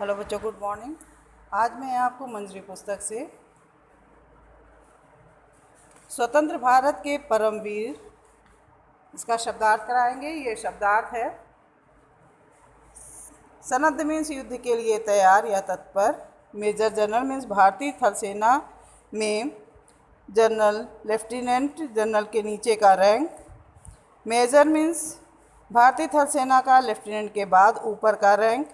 Hello बच्चों, good morning. आज मैं आपको मंजरी पुस्तक से स्वतंत्र भारत के परमवीर इसका शब्दार्थ कराएंगे। ये शब्दार्थ है: सनद मीन्स युद्ध के लिए तैयार या तत्पर। मेजर जनरल मीन्स भारतीय थल सेना में जनरल, लेफ्टिनेंट जनरल के नीचे का रैंक। मेजर मीन्स भारतीय थल सेना का लेफ्टिनेंट के बाद ऊपर का रैंक।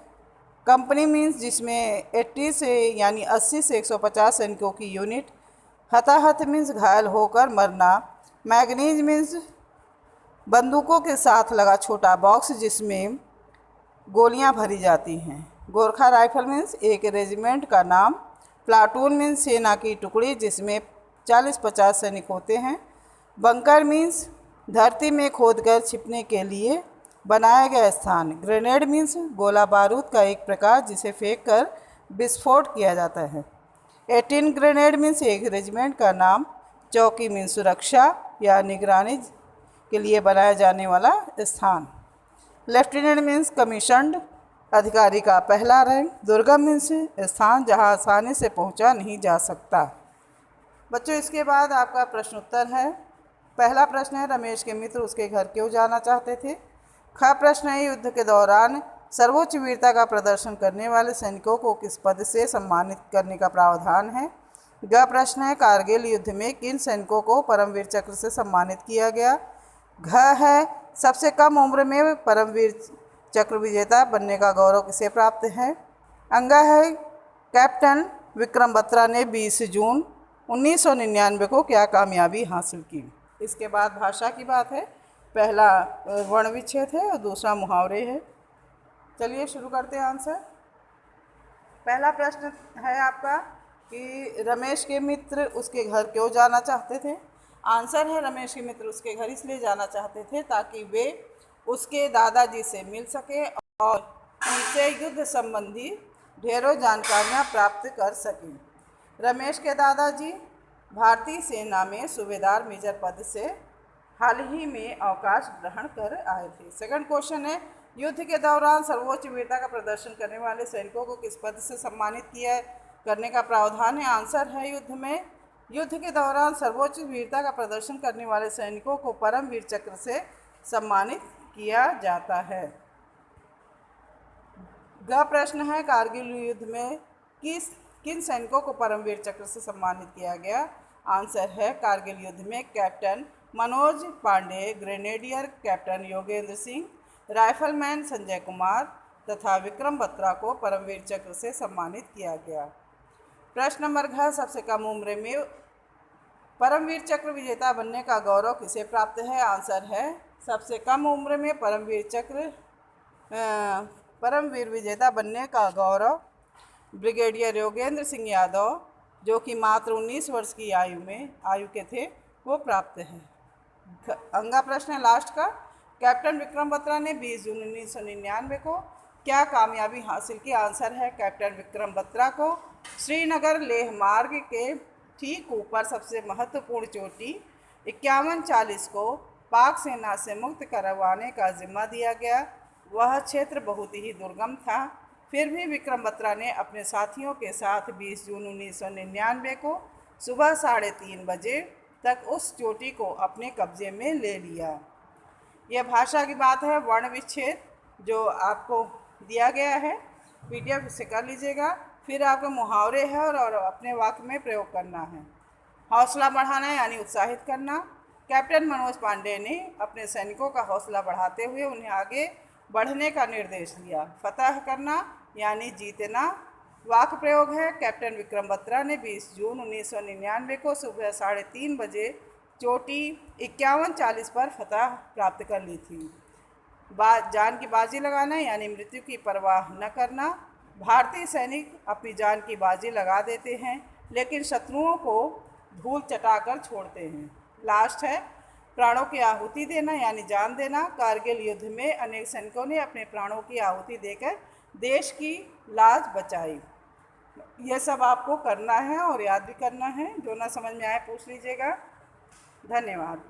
कंपनी मीन्स जिसमें 80 से यानी 80 से 150 सैनिकों की यूनिट। हताहत मीन्स घायल होकर मरना। मैगनीज मीन्स बंदूकों के साथ लगा छोटा बॉक्स जिसमें गोलियां भरी जाती हैं। गोरखा राइफल मीन्स एक रेजिमेंट का नाम। प्लाटून मीन्स सेना की टुकड़ी जिसमें 40-50 सैनिक होते हैं। बंकर मीन्स धरती में खोदकर छिपने के लिए बनाया गया स्थान। ग्रेनेड मीन्स गोला बारूद का एक प्रकार जिसे फेंक कर विस्फोट किया जाता है। 18 ग्रेनेड मीन्स एक रेजिमेंट का नाम। चौकी मीन्स सुरक्षा या निगरानी के लिए बनाया जाने वाला स्थान। लेफ्टिनेंट मीन्स कमीशन्ड अधिकारी का पहला रैंक। दुर्गम मीन्स स्थान जहां आसानी से पहुंचा नहीं जा सकता। बच्चों, इसके बाद आपका प्रश्न उत्तर है। पहला प्रश्न है: रमेश के मित्र उसके घर क्यों जाना चाहते थे? ख प्रश्न है: युद्ध के दौरान सर्वोच्च वीरता का प्रदर्शन करने वाले सैनिकों को किस पद से सम्मानित करने का प्रावधान है? ग प्रश्न है: कारगिल युद्ध में किन सैनिकों को परमवीर चक्र से सम्मानित किया गया? घ है: सबसे कम उम्र में परमवीर चक्र विजेता बनने का गौरव किसे प्राप्त है? अंगा है: कैप्टन विक्रम बत्रा ने 20 जून 1999 को क्या कामयाबी हासिल की? इसके बाद भाषा की बात है। पहला वर्ण विच्छेद है और दूसरा मुहावरे है। चलिए शुरू करते हैं आंसर। पहला प्रश्न है आपका कि रमेश के मित्र उसके घर क्यों जाना चाहते थे? आंसर है: रमेश के मित्र उसके घर इसलिए जाना चाहते थे ताकि वे उसके दादाजी से मिल सके और उनसे युद्ध संबंधी ढेरों जानकारियां प्राप्त कर सकें। रमेश के दादाजी भारतीय सेना में सूबेदार मेजर पद से हाल ही में अवकाश ग्रहण कर आए थे। सेकंड क्वेश्चन है: युद्ध के दौरान सर्वोच्च वीरता का प्रदर्शन करने वाले सैनिकों को किस पद से सम्मानित किया करने का प्रावधान है? आंसर है: युद्ध के दौरान सर्वोच्च वीरता का प्रदर्शन करने वाले सैनिकों को परमवीर चक्र से सम्मानित किया जाता है। ग प्रश्न है: कारगिल युद्ध में किन सैनिकों को परमवीर चक्र से सम्मानित किया गया? आंसर है: कारगिल युद्ध में captain Manoj Pandey, grenadier captain Yogendra Singh, rifleman Sanjay Kumar तथा विक्रम बत्रा को परमवीर चक्र से सम्मानित किया गया। प्रश्न नंबर घ: सबसे कम उम्र में परमवीर चक्र विजेता बनने का गौरव किसे प्राप्त है? आंसर है: सबसे कम उम्र में परमवीर विजेता बनने का गौरव ब्रिगेडियर योगेंद्र सिंह यादव, जो कि मात्र 19 वर्ष की आयु के थे, वो प्राप्त है। अंगा प्रश्न है लास्ट का: कैप्टन विक्रम बत्रा ने 20 जून 1999 को क्या कामयाबी हासिल की? आंसर है: कैप्टन विक्रम बत्रा को श्रीनगर लेह मार्ग के ठीक ऊपर सबसे महत्वपूर्ण चोटी 5140 को पाक सेना से मुक्त करवाने का जिम्मा दिया गया। वह क्षेत्र बहुत ही दुर्गम था, फिर भी विक्रम बत्रा ने अपने साथियों के साथ 20 जून 1999 को सुबह 3:30 बजे तक उस चोटी को अपने कब्जे में ले लिया। यह भाषा की बात है। वर्ण विच्छेद जो आपको दिया गया है PDF से कर लीजिएगा। फिर आपके मुहावरे हैं और अपने वाक्य में प्रयोग करना है। हौसला बढ़ाना यानी उत्साहित करना। कैप्टन मनोज पांडे ने अपने सैनिकों का हौसला बढ़ाते हुए उन्हें आगे बढ़ने का निर्देश दिया। फतह करना यानी जीतना। वाक्य प्रयोग है: कैप्टन विक्रम बत्रा ने 20 जून 1999 को सुबह 3:30 बजे चोटी 5140 पर फतह प्राप्त कर ली थी। जान की बाजी लगाना यानी मृत्यु की परवाह न करना। भारतीय सैनिक अपनी जान की बाजी लगा देते हैं लेकिन शत्रुओं को धूल चटाकर छोड़ते हैं। लास्ट है प्राणों की आहुति देना यानी जान देना। कारगिल युद्ध में अनेक सैनिकों ने अपने प्राणों की आहुति देकर देश की लाज बचाई। यह सब आपको करना है और याद भी करना है। जो ना समझ में आए पूछ लीजिएगा। धन्यवाद।